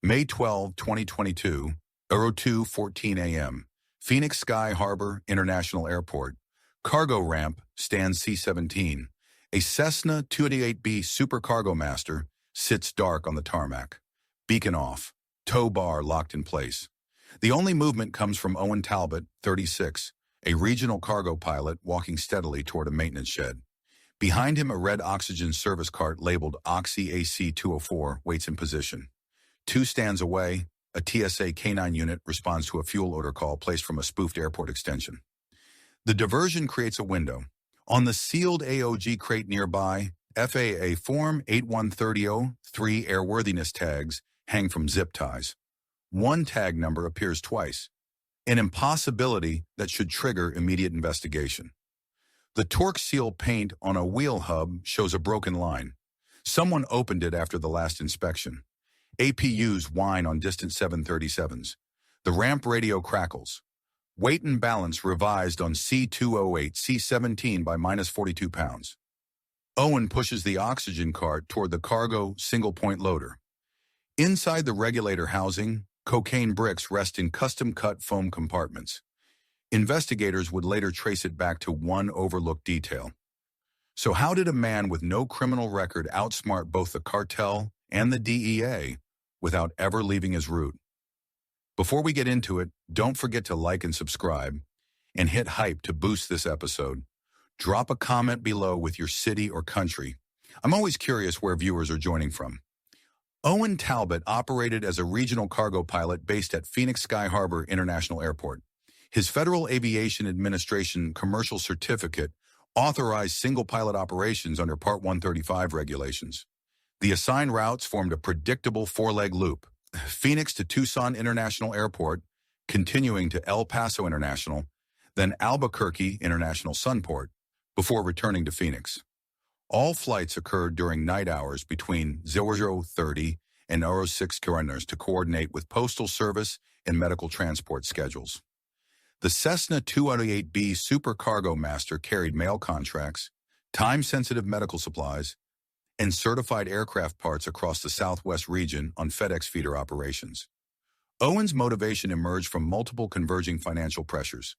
May 12, 2022, 02:14 a.m. Phoenix Sky Harbor International Airport. Cargo ramp, stand C-17. A Cessna 288B Super Cargo Master sits dark on the tarmac. Beacon off. Tow bar locked in place. The only movement comes from Owen Talbot, 36, a regional cargo pilot walking steadily toward a maintenance shed. Behind him, a red oxygen service cart labeled Oxy AC-204 waits in position. 2 stands away, a TSA K9 unit responds to a fuel order call placed from a spoofed airport extension. The diversion creates a window. On the sealed AOG crate nearby, FAA Form 81303 airworthiness tags hang from zip ties. One tag number appears twice, an impossibility that should trigger immediate investigation. The torque seal paint on a wheel hub shows a broken line. Someone opened it after the last inspection. APUs whine on distant 737s. The ramp radio crackles. Weight and balance revised on C-208 C-17 by minus 42 pounds. Owen pushes the oxygen cart toward the cargo single-point loader. Inside the regulator housing, cocaine bricks rest in custom-cut foam compartments. Investigators would later trace it back to one overlooked detail. So how did a man with no criminal record outsmart both the cartel and the DEA without ever leaving his route? Before we get into it, don't forget to like and subscribe, and hit hype to boost this episode. Drop a comment below with your city or country. I'm always curious where viewers are joining from. Owen Talbot operated as a regional cargo pilot based at Phoenix Sky Harbor International Airport. His Federal Aviation Administration commercial certificate authorized single-pilot operations under Part 135 regulations. The assigned routes formed a predictable 4-leg loop: Phoenix to Tucson International Airport, continuing to El Paso International, then Albuquerque International Sunport, before returning to Phoenix. All flights occurred during night hours between 00:30 and 06 to coordinate with Postal Service and medical transport schedules. The Cessna 288B Super Cargo Master carried mail contracts, time-sensitive medical supplies, and certified aircraft parts across the Southwest region on FedEx feeder operations. Owen's motivation emerged from multiple converging financial pressures.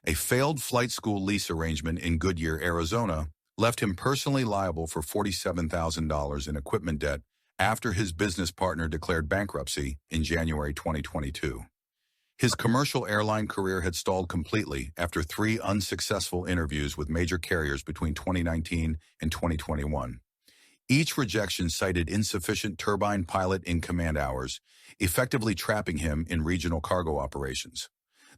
A failed flight school lease arrangement in Goodyear, Arizona, left him personally liable for $47,000 in equipment debt after his business partner declared bankruptcy in January 2022. His commercial airline career had stalled completely after 3 unsuccessful interviews with major carriers between 2019 and 2021. Each rejection cited insufficient turbine pilot in command hours, effectively trapping him in regional cargo operations.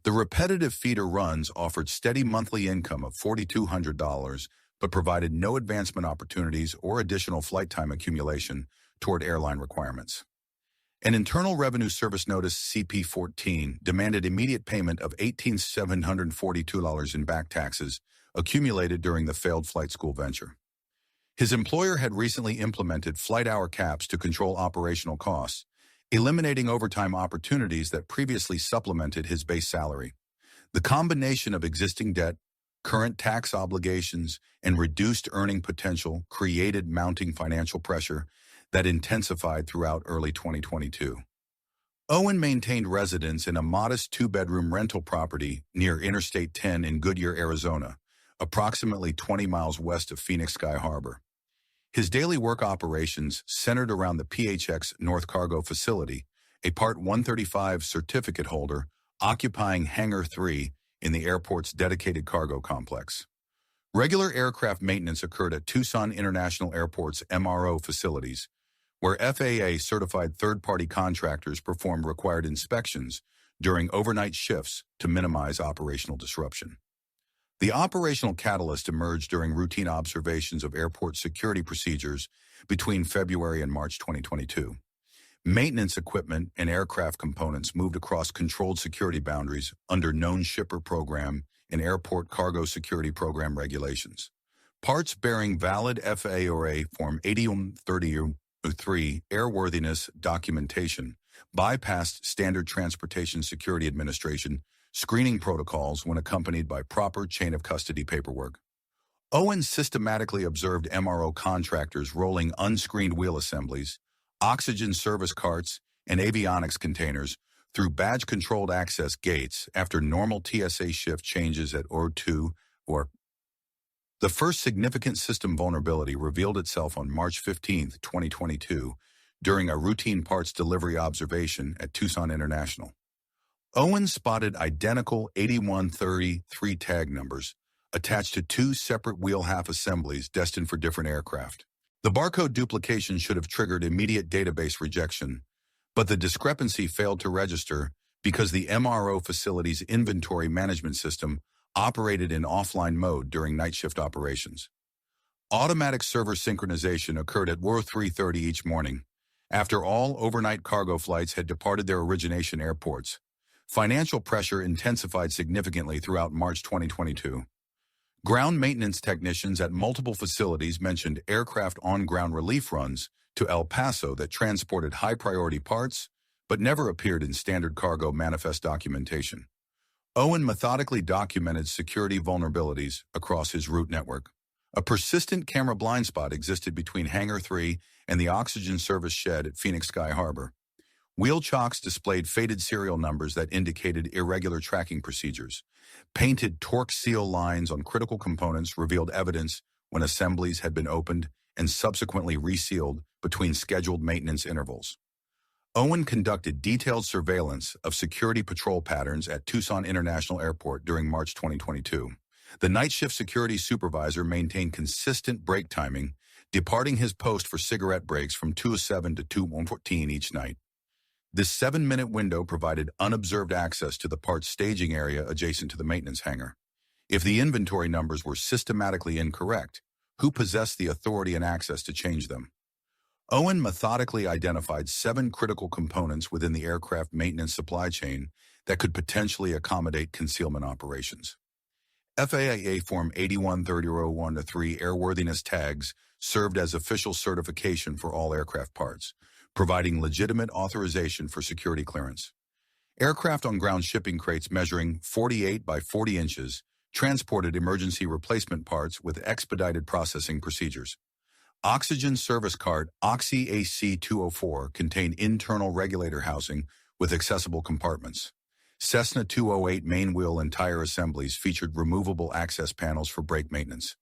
The repetitive feeder runs offered steady monthly income of $4,200, but provided no advancement opportunities or additional flight time accumulation toward airline requirements. An Internal Revenue Service Notice CP-14 demanded immediate payment of $18,742 in back taxes accumulated during the failed flight school venture. His employer had recently implemented flight hour caps to control operational costs, eliminating overtime opportunities that previously supplemented his base salary. The combination of existing debt, current tax obligations, and reduced earning potential created mounting financial pressure that intensified throughout early 2022. Owen maintained residence in a modest 2-bedroom rental property near Interstate 10 in Goodyear, Arizona, approximately 20 miles west of Phoenix Sky Harbor. His daily work operations centered around the PHX North Cargo Facility, a Part 135 certificate holder occupying Hangar 3 in the airport's dedicated cargo complex. Regular aircraft maintenance occurred at Tucson International Airport's MRO facilities, where FAA-certified third-party contractors performed required inspections during overnight shifts to minimize operational disruption. The operational catalyst emerged during routine observations of airport security procedures between February and March 2022. Maintenance equipment and aircraft components moved across controlled security boundaries under known shipper program and airport cargo security program regulations. Parts bearing valid FAA Form 81303 airworthiness documentation bypassed standard Transportation Security Administration screening protocols when accompanied by proper chain of custody paperwork. Owen systematically observed MRO contractors rolling unscreened wheel assemblies, oxygen service carts, and avionics containers through badge-controlled access gates after normal TSA shift changes at OR2 or the first significant system vulnerability revealed itself on March 15, 2022, during a routine parts delivery observation at Tucson International. Owen spotted identical 8133 tag numbers attached to two separate wheel half assemblies destined for different aircraft. The barcode duplication should have triggered immediate database rejection, but the discrepancy failed to register because the MRO facility's inventory management system operated in offline mode during night shift operations. Automatic server synchronization occurred at 3:30 each morning, after all overnight cargo flights had departed their origination airports. Financial pressure intensified significantly throughout March 2022. Ground maintenance technicians at multiple facilities mentioned aircraft on-ground relief runs to El Paso that transported high-priority parts, but never appeared in standard cargo manifest documentation. Owen methodically documented security vulnerabilities across his route network. A persistent camera blind spot existed between Hangar 3 and the oxygen service shed at Phoenix Sky Harbor. Wheel chocks displayed faded serial numbers that indicated irregular tracking procedures. Painted torque seal lines on critical components revealed evidence when assemblies had been opened and subsequently resealed between scheduled maintenance intervals. Owen conducted detailed surveillance of security patrol patterns at Tucson International Airport during March 2022. The night shift security supervisor maintained consistent break timing, departing his post for cigarette breaks from 2:07 to 2:14 each night. This 7-minute window provided unobserved access to the parts staging area adjacent to the maintenance hangar. If the inventory numbers were systematically incorrect, who possessed the authority and access to change them? Owen methodically identified 7 critical components within the aircraft maintenance supply chain that could potentially accommodate concealment operations. FAA Form 813001-3 airworthiness tags served as official certification for all aircraft parts, providing legitimate authorization for security clearance. Aircraft on ground shipping crates measuring 48 by 40 inches transported emergency replacement parts with expedited processing procedures. Oxygen service cart Oxy AC-204 contained internal regulator housing with accessible compartments. Cessna 208 main wheel and tire assemblies featured removable access panels for brake maintenance.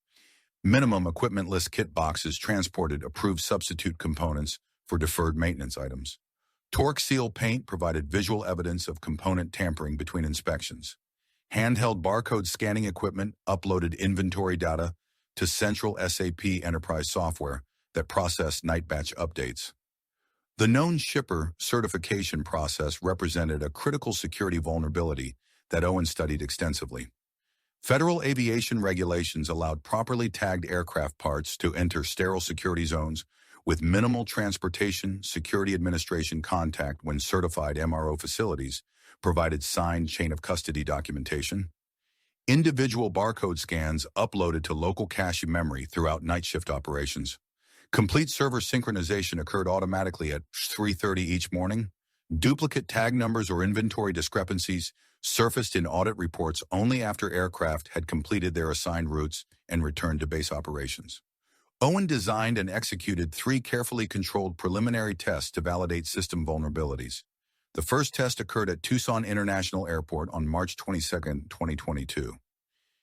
Minimum equipment list kit boxes transported approved substitute components for deferred maintenance items. Torque seal paint provided visual evidence of component tampering between inspections. Handheld barcode scanning equipment uploaded inventory data to central SAP enterprise software that processed night batch updates. The known shipper certification process represented a critical security vulnerability that Owen studied extensively. Federal aviation regulations allowed properly tagged aircraft parts to enter sterile security zones with minimal transportation security administration contact when certified MRO facilities provided signed chain of custody documentation. Individual barcode scans uploaded to local cache memory throughout night shift operations. Complete server synchronization occurred automatically at 3:30 each morning. Duplicate tag numbers or inventory discrepancies surfaced in audit reports only after aircraft had completed their assigned routes and returned to base operations. Owen designed and executed 3 carefully controlled preliminary tests to validate system vulnerabilities. The first test occurred at Tucson International Airport on March 22, 2022.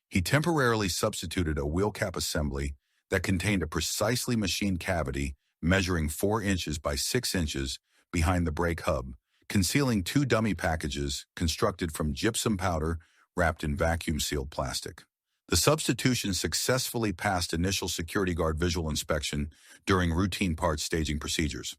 He temporarily substituted a wheel cap assembly that contained a precisely machined cavity measuring 4 inches by 6 inches behind the brake hub, concealing 2 dummy packages constructed from gypsum powder wrapped in vacuum-sealed plastic. The substitution successfully passed initial security guard visual inspection during routine parts staging procedures.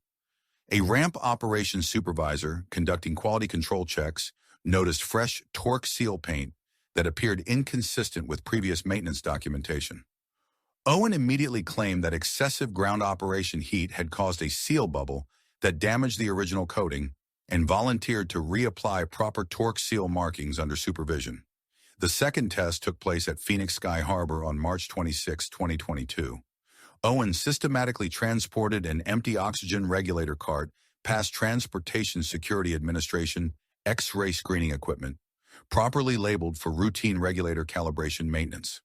A ramp operations supervisor conducting quality control checks noticed fresh torque seal paint that appeared inconsistent with previous maintenance documentation. Owen immediately claimed that excessive ground operation heat had caused a seal bubble that damaged the original coating and volunteered to reapply proper torque seal markings under supervision. The second test took place at Phoenix Sky Harbor on March 26, 2022. Owen systematically transported an empty oxygen regulator cart past Transportation Security Administration X-ray screening equipment, properly labeled for routine regulator calibration maintenance.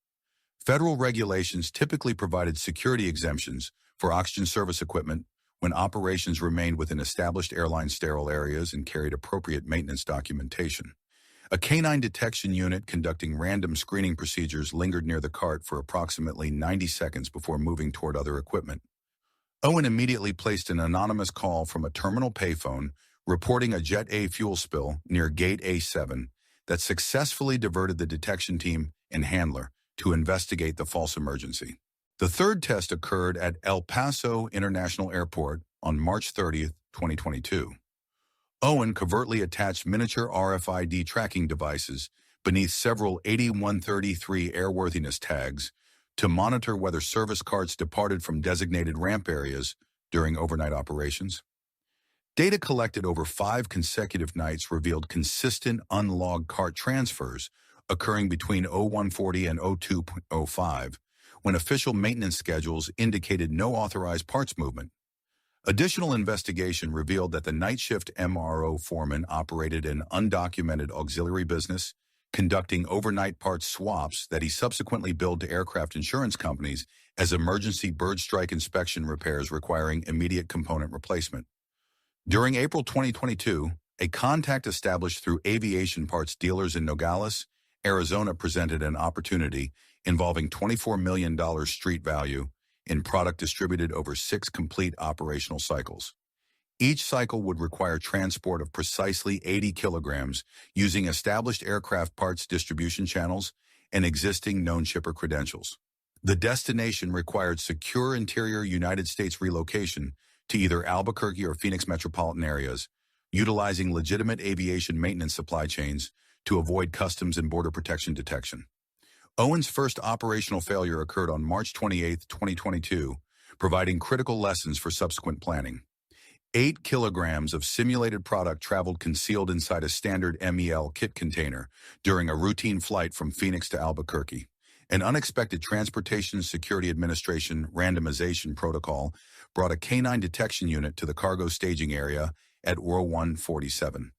Federal regulations typically provided security exemptions for oxygen service equipment when operations remained within established airline sterile areas and carried appropriate maintenance documentation. A K9 detection unit conducting random screening procedures lingered near the cart for approximately 90 seconds before moving toward other equipment. Owen immediately placed an anonymous call from a terminal payphone reporting a Jet A fuel spill near Gate A7 that successfully diverted the detection team and handler to investigate the false emergency. The third test occurred at El Paso International Airport on March 30, 2022. Owen covertly attached miniature RFID tracking devices beneath several 8133 airworthiness tags to monitor whether service carts departed from designated ramp areas during overnight operations. Data collected over 5 consecutive nights revealed consistent unlogged cart transfers occurring between 0140 and 0205, when official maintenance schedules indicated no authorized parts movement. Additional investigation revealed that the night shift MRO foreman operated an undocumented auxiliary business, conducting overnight parts swaps that he subsequently billed to aircraft insurance companies as emergency bird strike inspection repairs requiring immediate component replacement. During April 2022, a contact established through aviation parts dealers in Nogales, Arizona presented an opportunity involving $24 million street value in product distributed over 6 complete operational cycles. Each cycle would require transport of precisely 80 kilograms using established aircraft parts distribution channels and existing known shipper credentials. The destination required secure interior United States relocation to either Albuquerque or Phoenix metropolitan areas, utilizing legitimate aviation maintenance supply chains to avoid customs and border protection detection. Owen's first operational failure occurred on March 28, 2022, providing critical lessons for subsequent planning. 8 kilograms of simulated product traveled concealed inside a standard MEL kit container during a routine flight from Phoenix to Albuquerque. An unexpected Transportation Security Administration randomization protocol brought a K9 detection unit to the cargo staging area at 0147.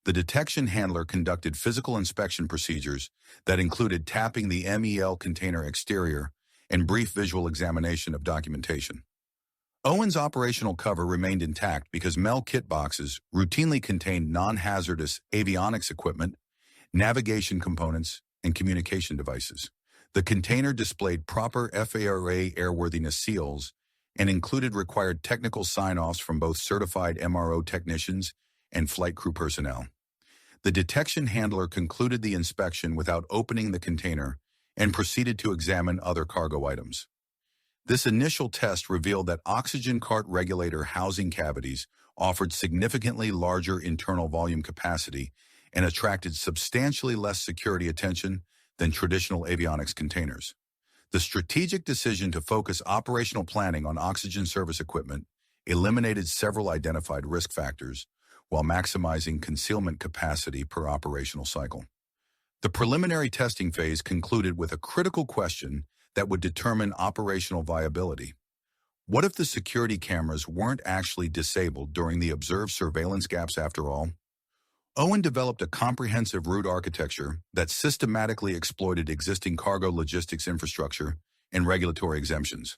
The detection handler conducted physical inspection procedures that included tapping the MEL container exterior and brief visual examination of documentation. Owen's operational cover remained intact because MEL kit boxes routinely contained non-hazardous avionics equipment, navigation components, and communication devices. The container displayed proper FAA airworthiness seals and included required technical sign-offs from both certified MRO technicians and flight crew personnel. The detection handler concluded the inspection without opening the container and proceeded to examine other cargo items. This initial test revealed that oxygen cart regulator housing cavities offered significantly larger internal volume capacity and attracted substantially less security attention than traditional avionics containers. The strategic decision to focus operational planning on oxygen service equipment eliminated several identified risk factors while maximizing concealment capacity per operational cycle. The preliminary testing phase concluded with a critical question that would determine operational viability. What if the security cameras weren't actually disabled during the observed surveillance gaps after all? Owen developed a comprehensive route architecture that systematically exploited existing cargo logistics infrastructure and regulatory exemptions.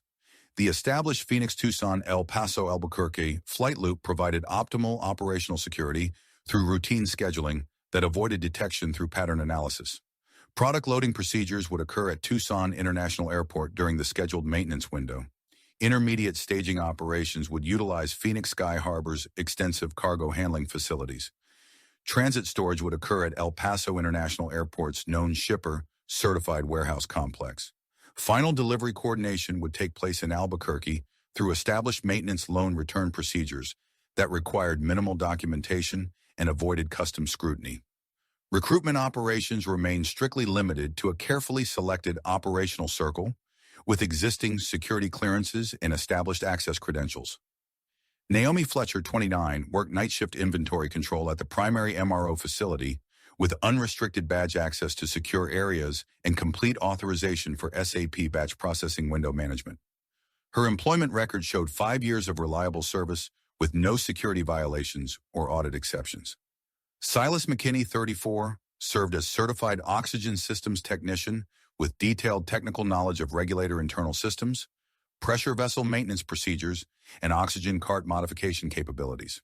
The established Phoenix-Tucson-El Paso-Albuquerque flight loop provided optimal operational security through routine scheduling that avoided detection through pattern analysis. Product loading procedures would occur at Tucson International Airport during the scheduled maintenance window. Intermediate staging operations would utilize Phoenix Sky Harbor's extensive cargo handling facilities. Transit storage would occur at El Paso International Airport's known shipper certified warehouse complex. Final delivery coordination would take place in Albuquerque through established maintenance loan return procedures that required minimal documentation and avoided customs scrutiny. Recruitment operations remained strictly limited to a carefully selected operational circle with existing security clearances and established access credentials. Naomi Fletcher, 29, worked night shift inventory control at the primary MRO facility with unrestricted badge access to secure areas and complete authorization for SAP batch processing window management. Her employment record showed 5 years of reliable service with no security violations or audit exceptions. Silas McKinney, 34, served as certified oxygen systems technician with detailed technical knowledge of regulator internal systems, pressure vessel maintenance procedures, and oxygen cart modification capabilities.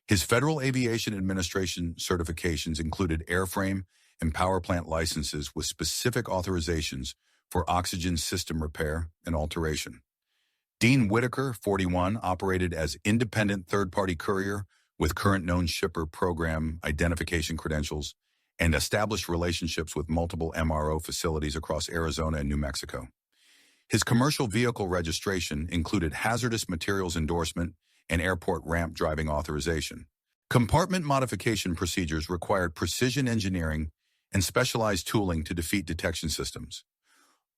His Federal Aviation Administration certifications included airframe and power plant licenses with specific authorizations for oxygen system repair and alteration. Dean Whitaker, 41, operated as independent third-party courier with current known shipper program identification credentials and established relationships with multiple MRO facilities across Arizona and New Mexico. His commercial vehicle registration included hazardous materials endorsement and airport ramp driving authorization. Compartment modification procedures required precision engineering and specialized tooling to defeat detection systems.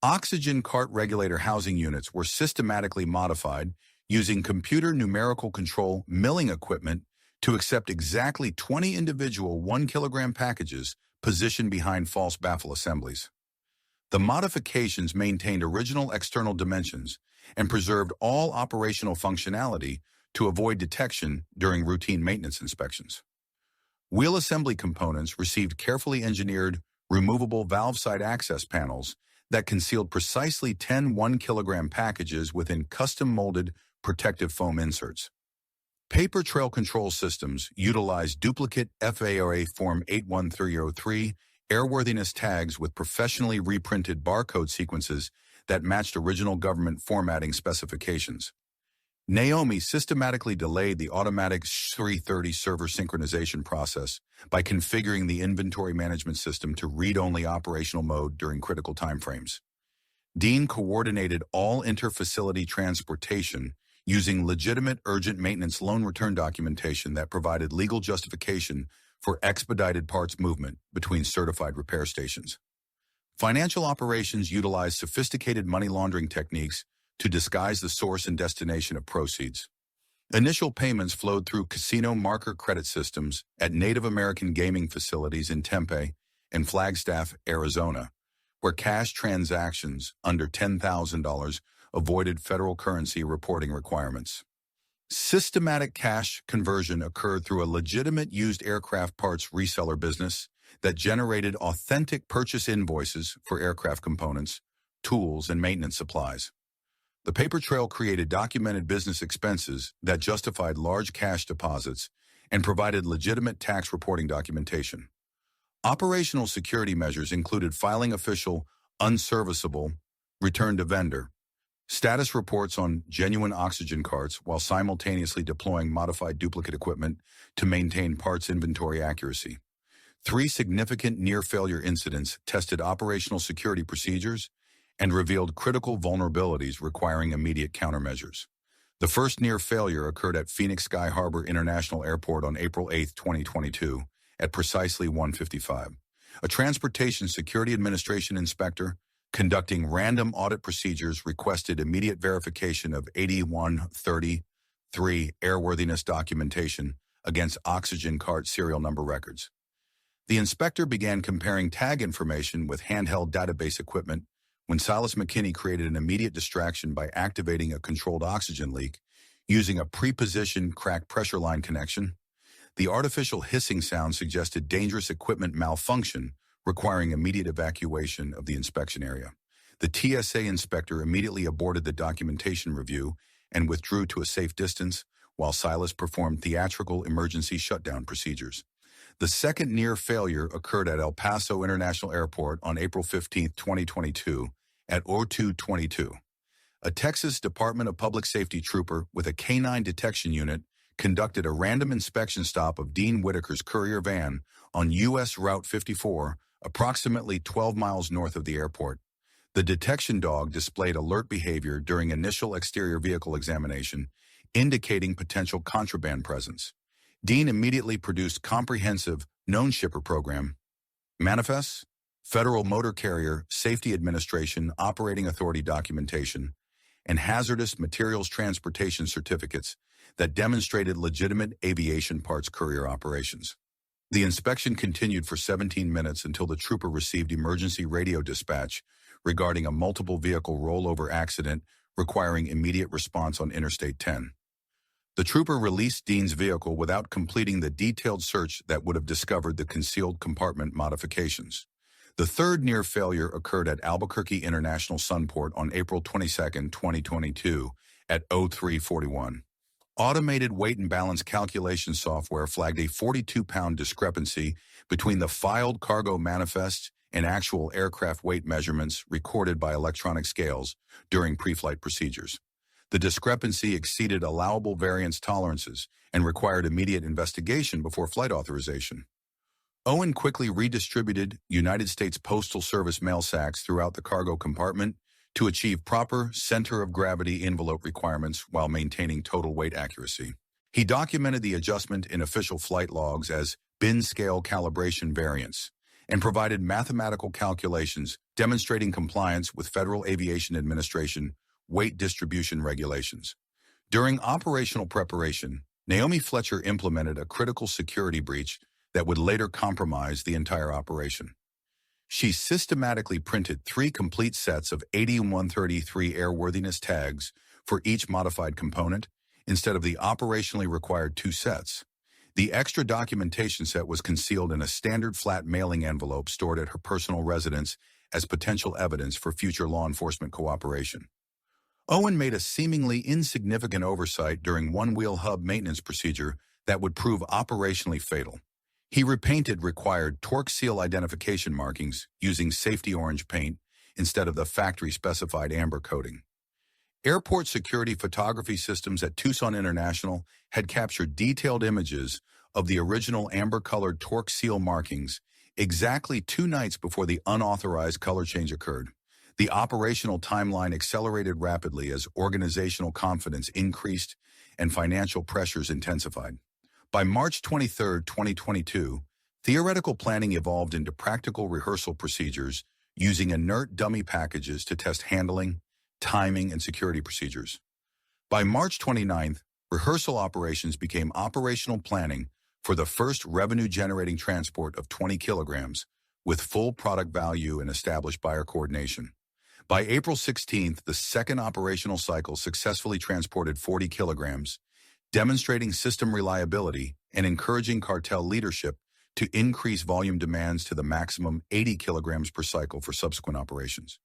Oxygen cart regulator housing units were systematically modified using computer numerical control milling equipment to accept exactly 20 individual 1-kilogram packages positioned behind false baffle assemblies. The modifications maintained original external dimensions and preserved all operational functionality to avoid detection during routine maintenance inspections. Wheel assembly components received carefully engineered, removable valve-side access panels that concealed precisely 10 1-kilogram packages within custom-molded protective foam inserts. Paper trail control systems utilized duplicate FAA Form 81303 airworthiness tags with professionally reprinted barcode sequences that matched original government formatting specifications. Naomi systematically delayed the automatic SH-330 server synchronization process by configuring the inventory management system to read-only operational mode during critical timeframes. Dean coordinated all inter-facility transportation using legitimate urgent maintenance loan return documentation that provided legal justification for expedited parts movement between certified repair stations. Financial operations utilized sophisticated money laundering techniques to disguise the source and destination of proceeds. Initial payments flowed through casino marker credit systems at Native American gaming facilities in Tempe and Flagstaff, Arizona, where cash transactions under $10,000 avoided federal currency reporting requirements. Systematic cash conversion occurred through a legitimate used aircraft parts reseller business that generated authentic purchase invoices for aircraft components, tools, and maintenance supplies. The paper trail created documented business expenses that justified large cash deposits and provided legitimate tax reporting documentation. Operational security measures included filing official, unserviceable, return to vendor, status reports on genuine oxygen carts while simultaneously deploying modified duplicate equipment to maintain parts inventory accuracy. 3 significant near-failure incidents tested operational security procedures and revealed critical vulnerabilities requiring immediate countermeasures. The first near failure occurred at Phoenix Sky Harbor International Airport on April 8, 2022, at precisely 1:55. A Transportation Security Administration inspector conducting random audit procedures requested immediate verification of 8133 airworthiness documentation against oxygen cart serial number records. The inspector began comparing tag information with handheld database equipment when Silas McKinney created an immediate distraction by activating a controlled oxygen leak using a pre-positioned cracked pressure line connection. The artificial hissing sound suggested dangerous equipment malfunction requiring immediate evacuation of the inspection area. The TSA inspector immediately aborted the documentation review and withdrew to a safe distance while Silas performed theatrical emergency shutdown procedures. The second near failure occurred at El Paso International Airport on April 15, 2022, at 02:22. A Texas Department of Public Safety trooper with a K9 detection unit conducted a random inspection stop of Dean Whitaker's courier van on U.S. Route 54, approximately 12 miles north of the airport. The detection dog displayed alert behavior during initial exterior vehicle examination, indicating potential contraband presence. Dean immediately produced comprehensive known shipper program manifests, Federal Motor Carrier Safety Administration Operating Authority documentation, and hazardous materials transportation certificates that demonstrated legitimate aviation parts courier operations. The inspection continued for 17 minutes until the trooper received emergency radio dispatch regarding a multiple vehicle rollover accident requiring immediate response on Interstate 10. The trooper released Dean's vehicle without completing the detailed search that would have discovered the concealed compartment modifications. The third near failure occurred at Albuquerque International Sunport on April 22, 2022 at 0341. Automated weight and balance calculation software flagged a 42-pound discrepancy between the filed cargo manifest and actual aircraft weight measurements recorded by electronic scales during pre-flight procedures. The discrepancy exceeded allowable variance tolerances and required immediate investigation before flight authorization. Owen quickly redistributed United States Postal Service mail sacks throughout the cargo compartment to achieve proper center of gravity envelope requirements while maintaining total weight accuracy. He documented the adjustment in official flight logs as bin scale calibration variance and provided mathematical calculations demonstrating compliance with Federal Aviation Administration weight distribution regulations. During operational preparation, Naomi Fletcher implemented a critical security breach that would later compromise the entire operation. She systematically printed 3 complete sets of 8133 airworthiness tags for each modified component instead of the operationally required 2 sets. The extra documentation set was concealed in a standard flat mailing envelope stored at her personal residence as potential evidence for future law enforcement cooperation. Owen made a seemingly insignificant oversight during one-wheel hub maintenance procedure that would prove operationally fatal. He repainted required torque seal identification markings using safety orange paint instead of the factory-specified amber coating. Airport security photography systems at Tucson International had captured detailed images of the original amber-colored torque seal markings exactly 2 nights before the unauthorized color change occurred. The operational timeline accelerated rapidly as organizational confidence increased and financial pressures intensified. By March 23, 2022, theoretical planning evolved into practical rehearsal procedures using inert dummy packages to test handling, timing, and security procedures. By March 29th, rehearsal operations became operational planning for the first revenue-generating transport of 20 kilograms with full product value and established buyer coordination. By April 16th, the second operational cycle successfully transported 40 kilograms, demonstrating system reliability and encouraging Cartel leadership to increase volume demands to the maximum 80 kilograms per cycle for subsequent operations.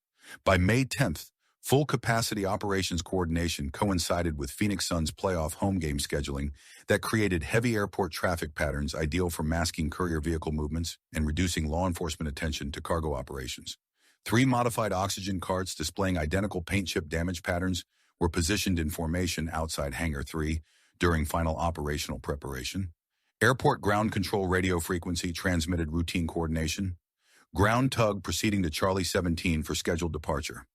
By May 10th, full capacity operations coordination coincided with Phoenix Suns playoff home game scheduling that created heavy airport traffic patterns ideal for masking courier vehicle movements and reducing law enforcement attention to cargo operations. 3 modified oxygen carts displaying identical paint chip damage patterns were positioned in formation outside Hangar 3 during final operational preparation. Airport ground control radio frequency transmitted routine coordination. Ground tug proceeding to Charlie 17 for scheduled departure.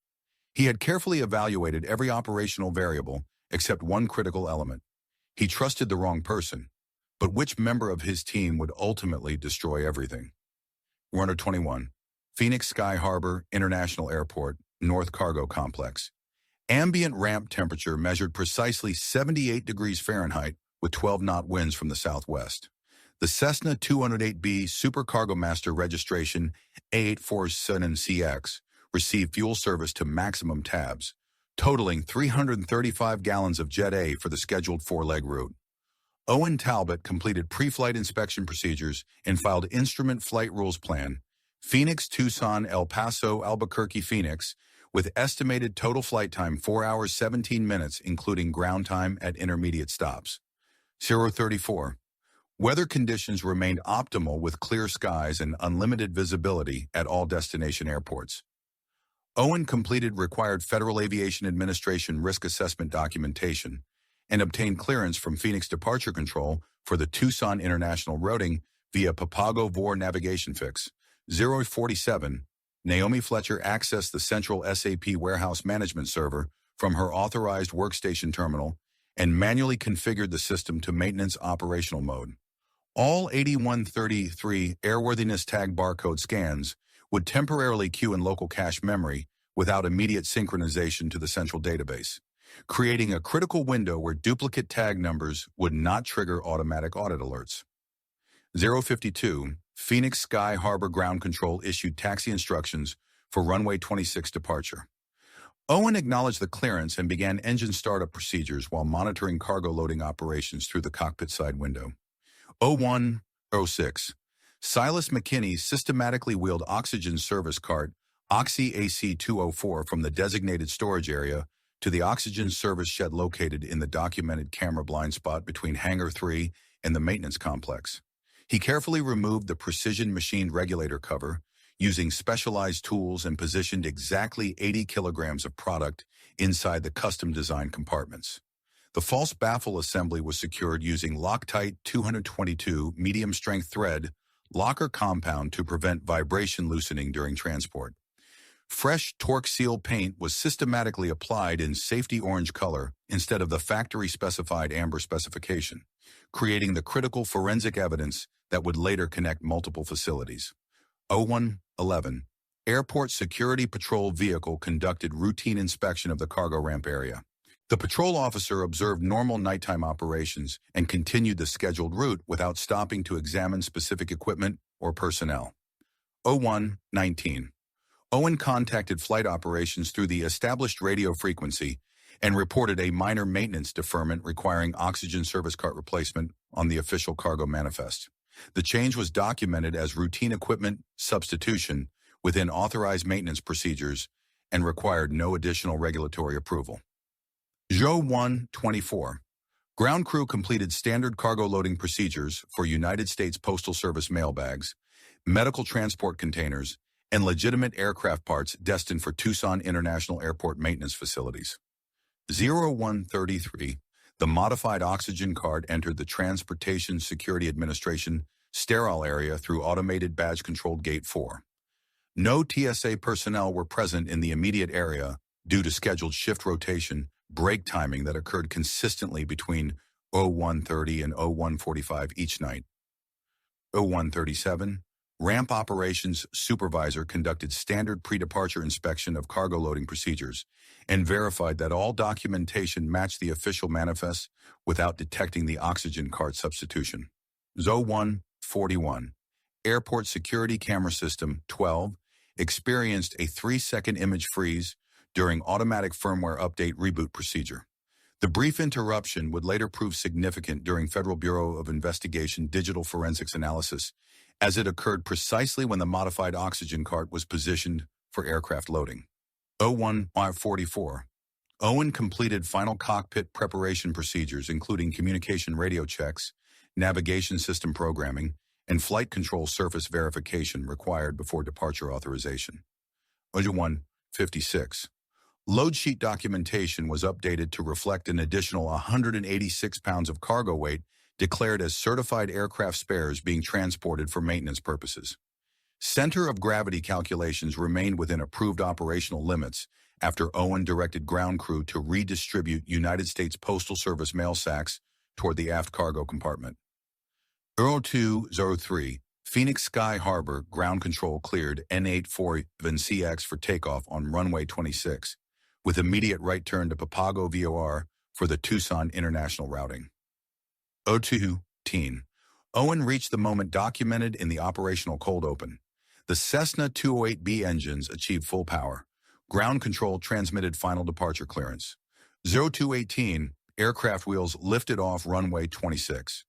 He had carefully evaluated every operational variable except one critical element. He trusted the wrong person, but which member of his team would ultimately destroy everything? Runner 21, Phoenix Sky Harbor International Airport, North Cargo Complex. Ambient ramp temperature measured precisely 78 degrees Fahrenheit with 12-knot winds from the southwest. The Cessna 208B Super Cargo Master registration A847CX received fuel service to maximum tabs, totaling 335 gallons of Jet A for the scheduled 4-leg route. Owen Talbot completed pre-flight inspection procedures and filed Instrument Flight Rules Plan, Phoenix, Tucson, El Paso, Albuquerque, Phoenix, with estimated total flight time 4 hours 17 minutes including ground time at intermediate stops. 034. Weather conditions remained optimal with clear skies and unlimited visibility at all destination airports. Owen completed required Federal Aviation Administration risk assessment documentation and obtained clearance from Phoenix Departure Control for the Tucson International routing via Papago VOR navigation fix. 047. Naomi Fletcher accessed the central SAP warehouse management server from her authorized workstation terminal and manually configured the system to maintenance operational mode. All 8133 airworthiness tag barcode scans would temporarily queue in local cache memory without immediate synchronization to the central database, creating a critical window where duplicate tag numbers would not trigger automatic audit alerts. 052. Phoenix Sky Harbor Ground Control issued taxi instructions for runway 26 departure. Owen acknowledged the clearance and began engine startup procedures while monitoring cargo loading operations through the cockpit side window. 0106. Silas McKinney systematically wheeled oxygen service cart Oxy AC-204 from the designated storage area to the oxygen service shed located in the documented camera blind spot between Hangar 3 and the maintenance complex. He carefully removed the precision machined regulator cover, using specialized tools, and positioned exactly 80 kilograms of product inside the custom-designed compartments. The false baffle assembly was secured using Loctite 222 medium-strength thread locker compound to prevent vibration loosening during transport. Fresh torque seal paint was systematically applied in safety orange color instead of the factory-specified amber specification, creating the critical forensic evidence that would later connect multiple facilities. 0111. Airport Security Patrol vehicle conducted routine inspection of the cargo ramp area. The patrol officer observed normal nighttime operations and continued the scheduled route without stopping to examine specific equipment or personnel. 0119. Owen contacted flight operations through the established radio frequency and reported a minor maintenance deferment requiring oxygen service cart replacement on the official cargo manifest. The change was documented as routine equipment substitution within authorized maintenance procedures and required no additional regulatory approval. 0124. Ground crew completed standard cargo loading procedures for United States Postal Service mail bags, medical transport containers, and legitimate aircraft parts destined for Tucson International Airport maintenance facilities. 0133. The modified oxygen cart entered the Transportation Security Administration sterile area through automated badge-controlled Gate 4. No TSA personnel were present in the immediate area due to scheduled shift rotation break timing that occurred consistently between 0130 and 0145 each night. 0137. Ramp operations supervisor conducted standard pre-departure inspection of cargo loading procedures and verified that all documentation matched the official manifest without detecting the oxygen cart substitution. 0141. Airport Security Camera System 12 experienced a 3-second image freeze during automatic firmware update reboot procedure. The brief interruption would later prove significant during Federal Bureau of Investigation digital forensics analysis, as it occurred precisely when the modified oxygen cart was positioned for aircraft loading. 0144. Owen completed final cockpit preparation procedures including communication radio checks, navigation system programming, and flight control surface verification required before departure authorization. 0156. Load sheet documentation was updated to reflect an additional 186 pounds of cargo weight declared as certified aircraft spares being transported for maintenance purposes. Center of gravity calculations remained within approved operational limits after Owen directed ground crew to redistribute United States Postal Service mail sacks toward the aft cargo compartment. 0203. Phoenix Sky Harbor ground control cleared N847CX for takeoff on runway 26, with immediate right turn to Papago VOR for the Tucson international routing. 0210. Owen reached the moment documented in the operational cold open. The Cessna 208B engines achieved full power. Ground control transmitted final departure clearance. 0218. Aircraft wheels lifted off runway 26.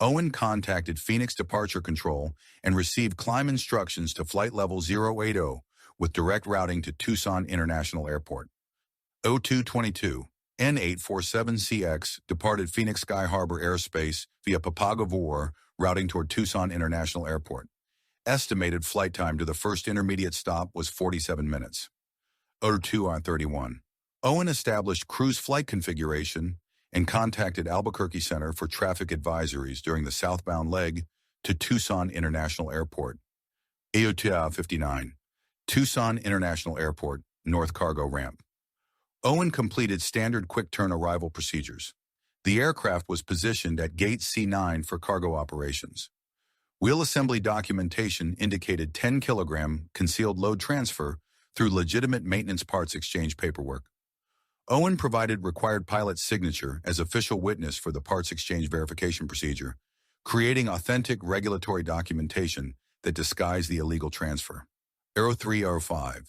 Owen contacted Phoenix Departure Control and received climb instructions to flight level 080 with direct routing to Tucson International Airport. 0222. N847CX departed Phoenix Sky Harbor Airspace via Papago VOR, routing toward Tucson International Airport. Estimated flight time to the first intermediate stop was 47 minutes. 0231. Owen established cruise flight configuration and contacted Albuquerque Center for traffic advisories during the southbound leg to Tucson International Airport. AOTA 59. Tucson International Airport, North Cargo Ramp. Owen completed standard quick-turn arrival procedures. The aircraft was positioned at Gate C9 for cargo operations. Wheel assembly documentation indicated 10-kilogram concealed load transfer through legitimate maintenance parts exchange paperwork. Owen provided required pilot's signature as official witness for the parts exchange verification procedure, creating authentic regulatory documentation that disguised the illegal transfer. 0305.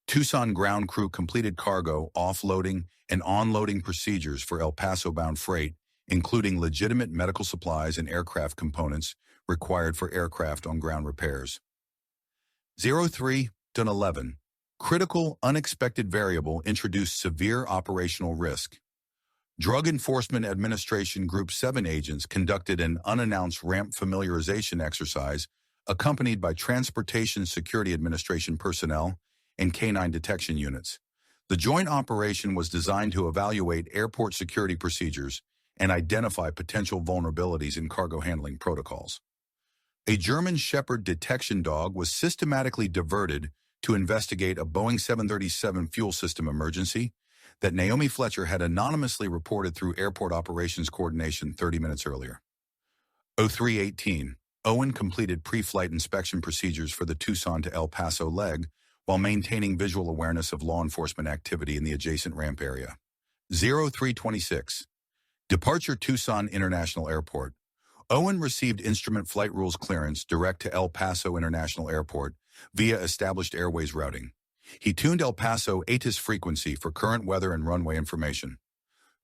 Tucson ground crew completed cargo, offloading, and onloading procedures for El Paso-bound freight, including legitimate medical supplies and aircraft components required for aircraft on ground repairs. 03-11. Critical unexpected variable introduced severe operational risk. Drug Enforcement Administration Group 7 agents conducted an unannounced ramp familiarization exercise accompanied by Transportation Security Administration personnel and K9 detection units. The joint operation was designed to evaluate airport security procedures and identify potential vulnerabilities in cargo handling protocols. A German Shepherd detection dog was systematically diverted to investigate a Boeing 737 fuel system emergency that Naomi Fletcher had anonymously reported through Airport Operations Coordination 30 minutes earlier. 03-18. Owen completed pre-flight inspection procedures for the Tucson to El Paso leg while maintaining visual awareness of law enforcement activity in the adjacent ramp area. 03-26. Departure Tucson International Airport. Owen received instrument flight rules clearance direct to El Paso International Airport via established airways routing. He tuned El Paso ATIS frequency for current weather and runway information.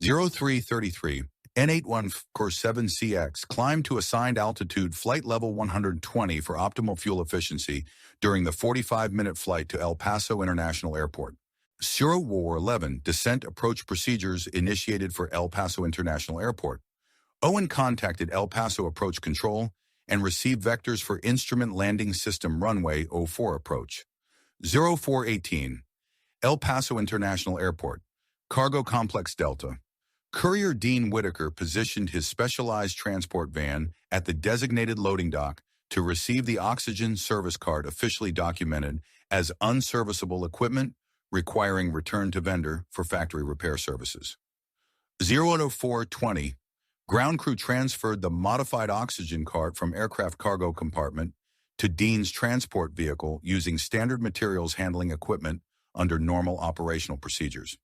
03-33. N8147CX climbed to assigned altitude flight level 120 for optimal fuel efficiency during the 45-minute flight to El Paso International Airport. 04-11. Descent approach procedures initiated for El Paso International Airport. Owen contacted El Paso Approach Control and received vectors for Instrument Landing System Runway 04 approach. 04-18. El Paso International Airport. Cargo Complex Delta. Courier Dean Whitaker positioned his specialized transport van at the designated loading dock to receive the oxygen service card officially documented as unserviceable equipment requiring return to vendor for factory repair services. 04-20. Ground crew transferred the modified oxygen cart from aircraft cargo compartment to Dean's transport vehicle using standard materials handling equipment under normal operational procedures.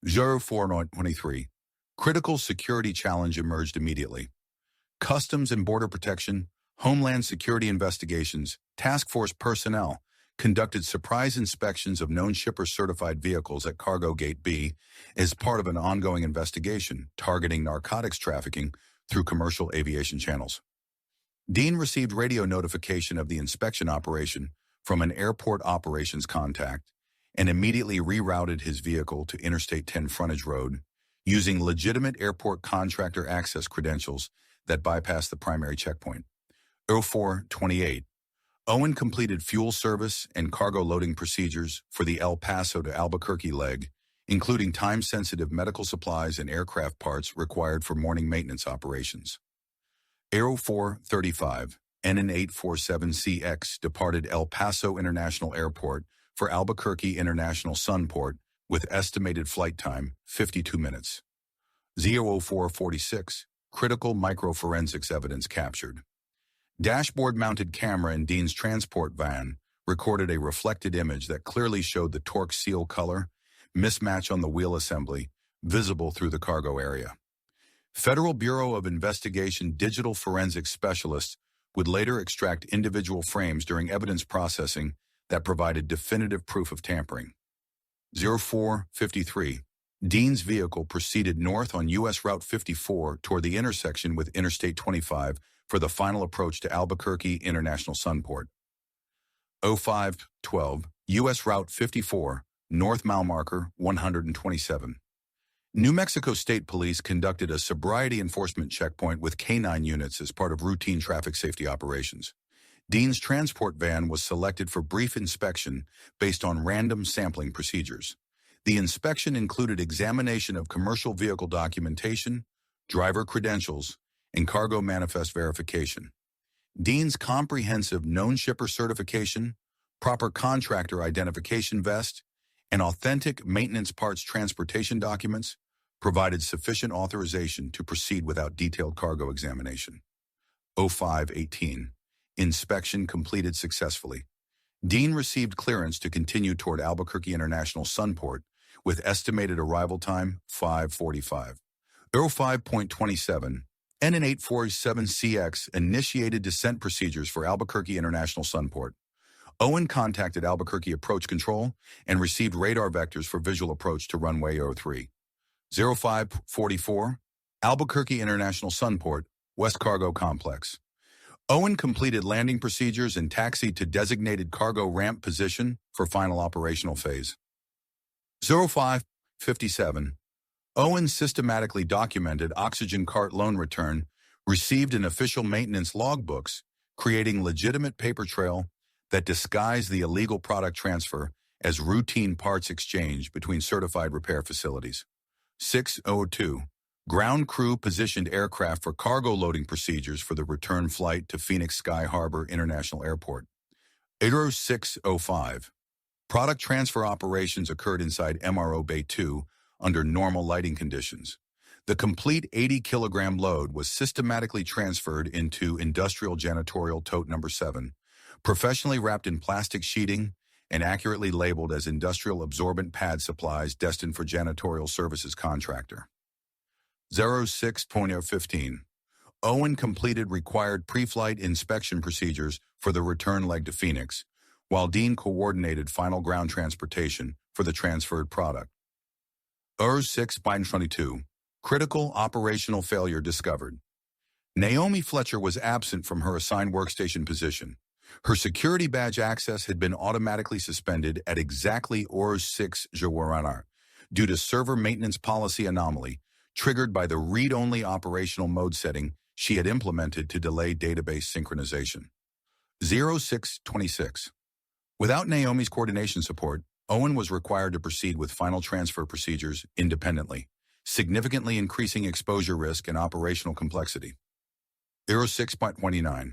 04-23. Critical security challenge emerged immediately. Customs and Border Protection, Homeland Security Investigations, Task Force personnel conducted surprise inspections of known shipper-certified vehicles at Cargo Gate B as part of an ongoing investigation targeting narcotics trafficking through commercial aviation channels. Dean received radio notification of the inspection operation from an airport operations contact and immediately rerouted his vehicle to Interstate 10 frontage road using legitimate airport contractor access credentials that bypassed the primary checkpoint. 04-28. Owen completed fuel service and cargo loading procedures for the El Paso to Albuquerque leg, including time-sensitive medical supplies and aircraft parts required for morning maintenance operations. 04-35. NN847CX departed El Paso International Airport for Albuquerque International Sunport with estimated flight time 52 minutes. 04-46. Critical microforensics evidence captured. Dashboard-mounted camera in Dean's transport van recorded a reflected image that clearly showed the torque seal color, mismatch on the wheel assembly, visible through the cargo area. Federal Bureau of Investigation digital forensics specialists would later extract individual frames during evidence processing that provided definitive proof of tampering. 04-53. Dean's vehicle proceeded north on U.S. Route 54 toward the intersection with Interstate 25 for the final approach to Albuquerque International Sunport. 05-12. U.S. Route 54, North Mile Marker 127. New Mexico State Police conducted a sobriety enforcement checkpoint with K9 units as part of routine traffic safety operations. Dean's transport van was selected for brief inspection based on random sampling procedures. The inspection included examination of commercial vehicle documentation, driver credentials, and cargo manifest verification. Dean's comprehensive known shipper certification, proper contractor identification vest, and authentic maintenance parts transportation documents provided sufficient authorization to proceed without detailed cargo examination. 05-18. Inspection completed successfully. Dean received clearance to continue toward Albuquerque International Sunport with estimated arrival time 5:45. 05.27. NN847CX initiated descent procedures for Albuquerque International Sunport. Owen contacted Albuquerque Approach Control and received radar vectors for visual approach to runway 03. 0544, Albuquerque International Sunport, West Cargo Complex. Owen completed landing procedures and taxied to designated cargo ramp position for final operational phase. 0557. Owen systematically documented oxygen cart loan return, received in official maintenance logbooks, creating legitimate paper trail that disguised the illegal product transfer as routine parts exchange between certified repair facilities. 602. Ground crew positioned aircraft for cargo loading procedures for the return flight to Phoenix Sky Harbor International Airport. 80605. Product transfer operations occurred inside MRO Bay 2 under normal lighting conditions. The complete 80-kilogram load was systematically transferred into industrial janitorial tote number 7, professionally wrapped in plastic sheeting and accurately labeled as industrial absorbent pad supplies destined for janitorial services contractor. 06.015. Owen completed required pre-flight inspection procedures for the return leg to Phoenix, while Dean coordinated final ground transportation for the transferred product. 06.22. Critical operational failure discovered. Naomi Fletcher was absent from her assigned workstation position. Her security badge access had been automatically suspended at exactly 6 due to server maintenance policy anomaly triggered by the read-only operational mode setting she had implemented to delay database synchronization. 0626. Without Naomi's coordination support, Owen was required to proceed with final transfer procedures independently, significantly increasing exposure risk and operational complexity. 06.29.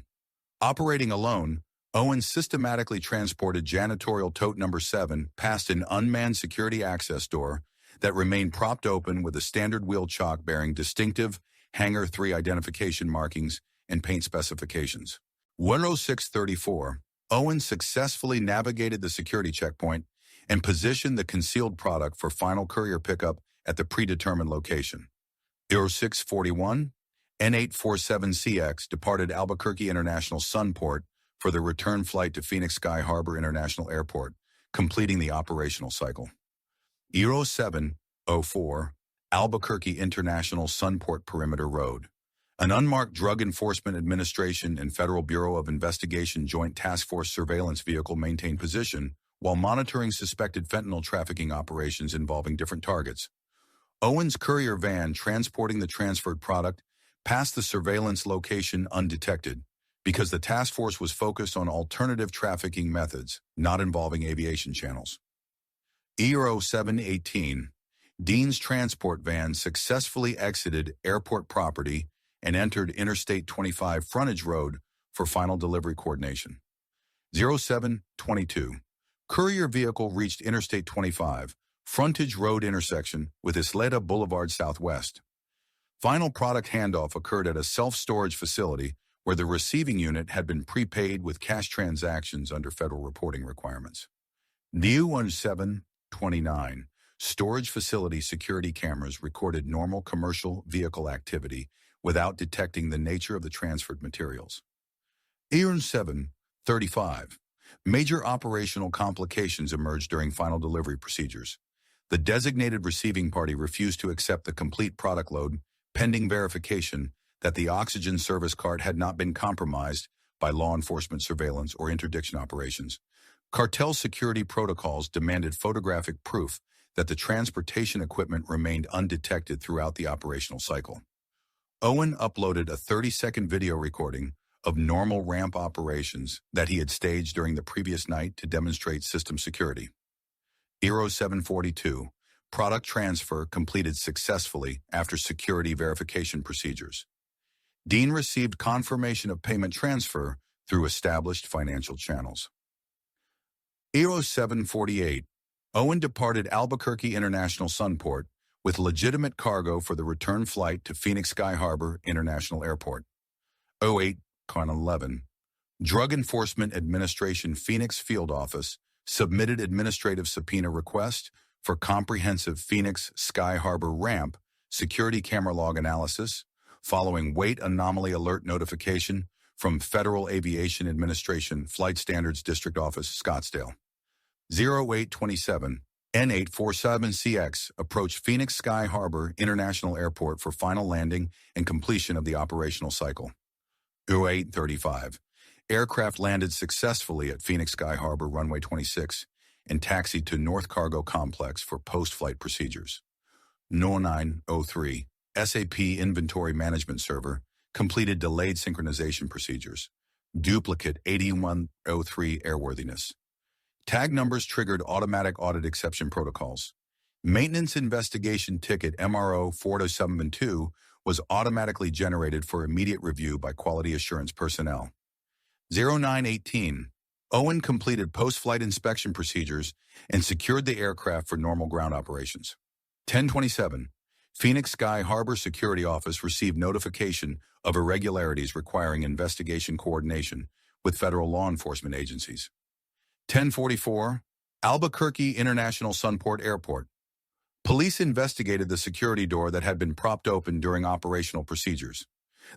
Operating alone, Owen systematically transported janitorial tote number 7 past an unmanned security access door that remained propped open with a standard wheel chalk bearing distinctive Hangar 3 identification markings and paint specifications. 106.34. Owen successfully navigated the security checkpoint and positioned the concealed product for final courier pickup at the predetermined location. 0641, N847CX departed Albuquerque International Sunport for the return flight to Phoenix Sky Harbor International Airport, completing the operational cycle. 0704, Albuquerque International Sunport Perimeter Road. An unmarked Drug Enforcement Administration and Federal Bureau of Investigation Joint Task Force surveillance vehicle maintained position while monitoring suspected fentanyl trafficking operations involving different targets. Owen's courier van transporting the transferred product passed the surveillance location undetected because the task force was focused on alternative trafficking methods, not involving aviation channels. 0718, Dean's transport van successfully exited airport property and entered Interstate 25 frontage road for final delivery coordination. 0722, courier vehicle reached Interstate 25, frontage road intersection with Isleta Boulevard Southwest. Final product handoff occurred at a self-storage facility where the receiving unit had been prepaid with cash transactions under federal reporting requirements. NEW 1729, storage facility security cameras recorded normal commercial vehicle activity without detecting the nature of the transferred materials. 735, major operational complications emerged during final delivery procedures. The designated receiving party refused to accept the complete product load, pending verification that the oxygen service cart had not been compromised by law enforcement surveillance or interdiction operations. Cartel security protocols demanded photographic proof that the transportation equipment remained undetected throughout the operational cycle. Owen uploaded a 30-second video recording of normal ramp operations that he had staged during the previous night to demonstrate system security. 0742, product transfer completed successfully after security verification procedures. Dean received confirmation of payment transfer through established financial channels. 0748, Owen departed Albuquerque International Sunport with legitimate cargo for the return flight to Phoenix Sky Harbor International Airport. 08-11, Drug Enforcement Administration Phoenix Field Office submitted administrative subpoena request for comprehensive Phoenix Sky Harbor ramp security camera log analysis following weight anomaly alert notification from Federal Aviation Administration Flight Standards District Office, Scottsdale. 0827, N847CX approached Phoenix Sky Harbor International Airport for final landing and completion of the operational cycle. 0835. Aircraft landed successfully at Phoenix Sky Harbor runway 26 and taxied to North Cargo Complex for post-flight procedures. 0903. SAP Inventory Management Server completed delayed synchronization procedures. Duplicate 8103 airworthiness. Tag numbers triggered automatic audit exception protocols. Maintenance investigation ticket MRO 4272 was automatically generated for immediate review by quality assurance personnel. 0918. Owen completed post-flight inspection procedures and secured the aircraft for normal ground operations. 1027. Phoenix Sky Harbor Security Office received notification of irregularities requiring investigation coordination with federal law enforcement agencies. 1044. Albuquerque International Sunport Airport. Police investigated the security door that had been propped open during operational procedures.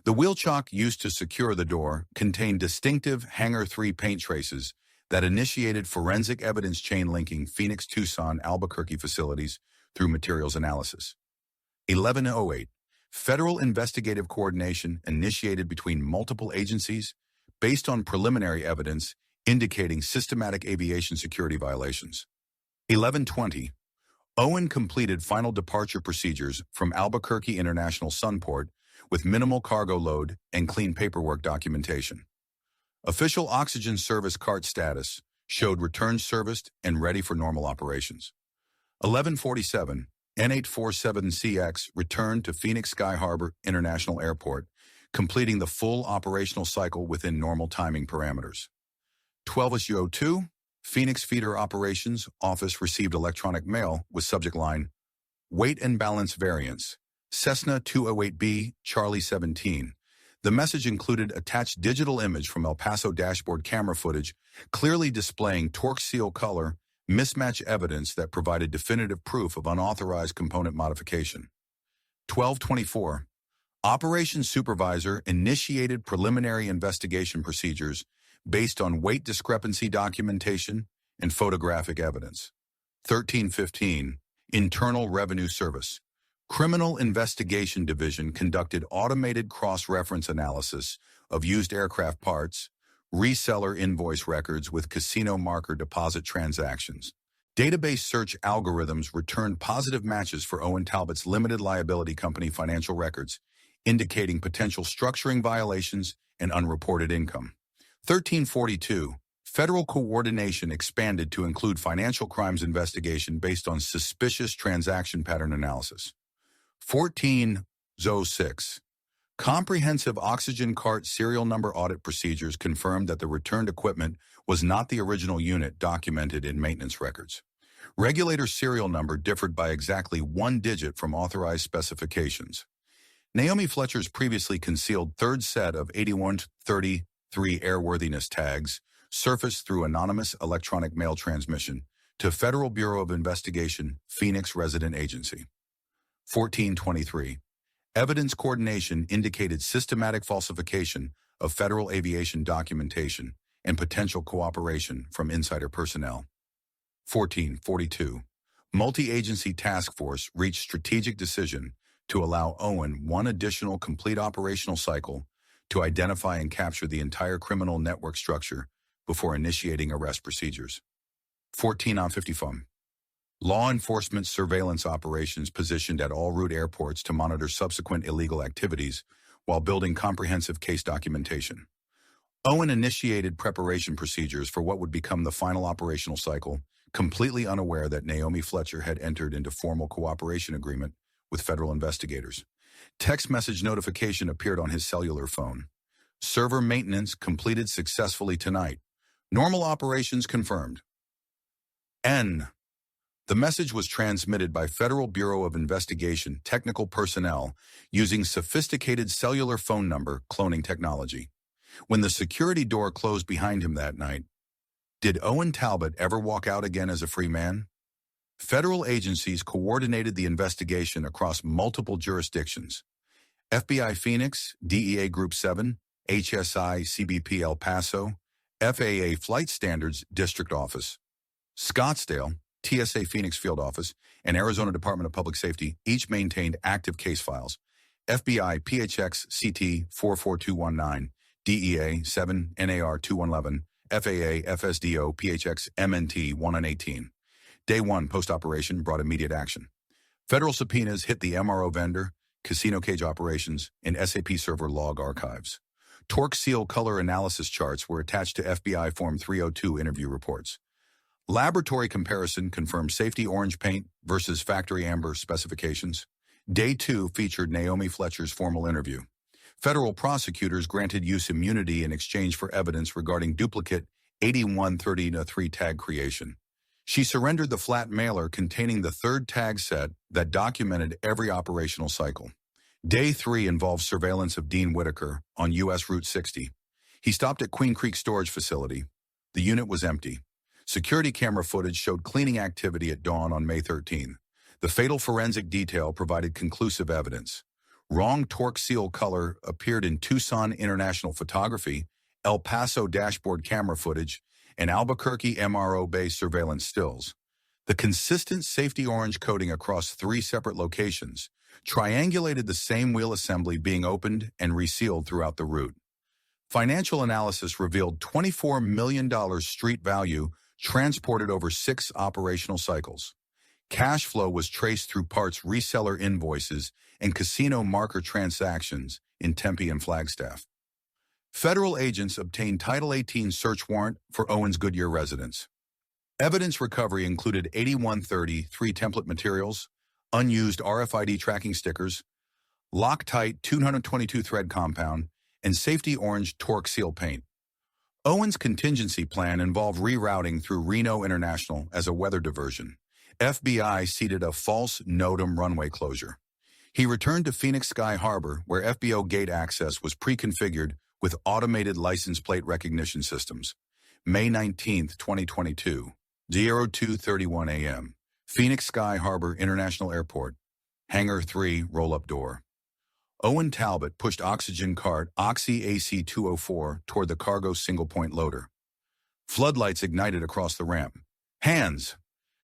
The wheel chock used to secure the door contained distinctive Hangar 3 paint traces that initiated forensic evidence chain linking Phoenix, Tucson, Albuquerque facilities through materials analysis. 1108. Federal investigative coordination initiated between multiple agencies based on preliminary evidence indicating systematic aviation security violations. 1120. Owen completed final departure procedures from Albuquerque International Sunport with minimal cargo load and clean paperwork documentation. Official oxygen service cart status showed return serviced and ready for normal operations. 1147. N847CX returned to Phoenix Sky Harbor International Airport, completing the full operational cycle within normal timing parameters. 12SU02, Phoenix Feeder Operations Office received electronic mail with subject line, Weight and Balance Variance, Cessna 208B, Charlie 17. The message included attached digital image from El Paso dashboard camera footage, clearly displaying torque seal color, mismatch evidence that provided definitive proof of unauthorized component modification. 1224. Operations Supervisor initiated preliminary investigation procedures based on weight discrepancy documentation and photographic evidence. 1315. Internal Revenue Service. Criminal Investigation Division conducted automated cross-reference analysis of used aircraft parts, reseller invoice records with casino marker deposit transactions. Database search algorithms returned positive matches for Owen Talbot's limited liability company financial records, indicating potential structuring violations and unreported income. 1342. Federal coordination expanded to include financial crimes investigation based on suspicious transaction pattern analysis. 1406. Comprehensive oxygen cart serial number audit procedures confirmed that the returned equipment was not the original unit documented in maintenance records. Regulator serial number differed by exactly one digit from authorized specifications. Naomi Fletcher's previously concealed third set of 8133 airworthiness tags surfaced through anonymous electronic mail transmission to Federal Bureau of Investigation, Phoenix Resident Agency. 1423. Evidence coordination indicated systematic falsification of federal aviation documentation and potential cooperation from insider personnel. 1442. Multi-agency task force reached strategic decision to allow Owen one additional complete operational cycle to identify and capture the entire criminal network structure before initiating arrest procedures. 14-55. Law enforcement surveillance operations positioned at all route airports to monitor subsequent illegal activities while building comprehensive case documentation. Owen initiated preparation procedures for what would become the final operational cycle, completely unaware that Naomi Fletcher had entered into formal cooperation agreement with federal investigators. Text message notification appeared on his cellular phone. Server maintenance completed successfully tonight. Normal operations confirmed. N. The message was transmitted by Federal Bureau of Investigation technical personnel using sophisticated cellular phone number cloning technology. When the security door closed behind him that night, did Owen Talbot ever walk out again as a free man? Federal agencies coordinated the investigation across multiple jurisdictions. FBI Phoenix, DEA Group 7, HSI CBP El Paso, FAA Flight Standards District Office, Scottsdale, TSA Phoenix Field Office, and Arizona Department of Public Safety each maintained active case files. FBI PHX CT 44219, DEA 7 NAR 2111, FAA FSDO PHX MNT 1918. Day 1 post-operation brought immediate action. Federal subpoenas hit the MRO vendor, casino cage operations, and SAP server log archives. Torque seal color analysis charts were attached to FBI Form 302 interview reports. Laboratory comparison confirmed safety orange paint versus factory amber specifications. Day 2 featured Naomi Fletcher's formal interview. Federal prosecutors granted use immunity in exchange for evidence regarding duplicate 8130-3 tag creation. She surrendered the flat mailer containing the third tag set that documented every operational cycle. Day 3 involved surveillance of Dean Whitaker on U.S. Route 60. He stopped at Queen Creek Storage Facility. The unit was empty. Security camera footage showed cleaning activity at dawn on May 13. The fatal forensic detail provided conclusive evidence. Wrong torque seal color appeared in Tucson International Photography, El Paso dashboard camera footage, and Albuquerque MRO-based surveillance stills. The consistent safety orange coating across 3 separate locations triangulated the same wheel assembly being opened and resealed throughout the route. Financial analysis revealed $24 million street value transported over 6 operational cycles. Cash flow was traced through parts reseller invoices and casino marker transactions in Tempe and Flagstaff. Federal agents obtained Title 18 search warrant for Owen's Goodyear residence. Evidence recovery included 8130 template materials, unused RFID tracking stickers, Loctite 222 thread compound, and safety orange torque seal paint. Owen's contingency plan involved rerouting through Reno International as a weather diversion. FBI seeded a false NOTAM runway closure. He returned to Phoenix Sky Harbor, where FBO gate access was pre-configured with automated license plate recognition systems. May 19, 2022, 02:31 a.m., Phoenix Sky Harbor International Airport, Hangar 3, roll-up door. Owen Talbot pushed oxygen cart Oxy AC-204 toward the cargo single-point loader. Floodlights ignited across the ramp. Hands,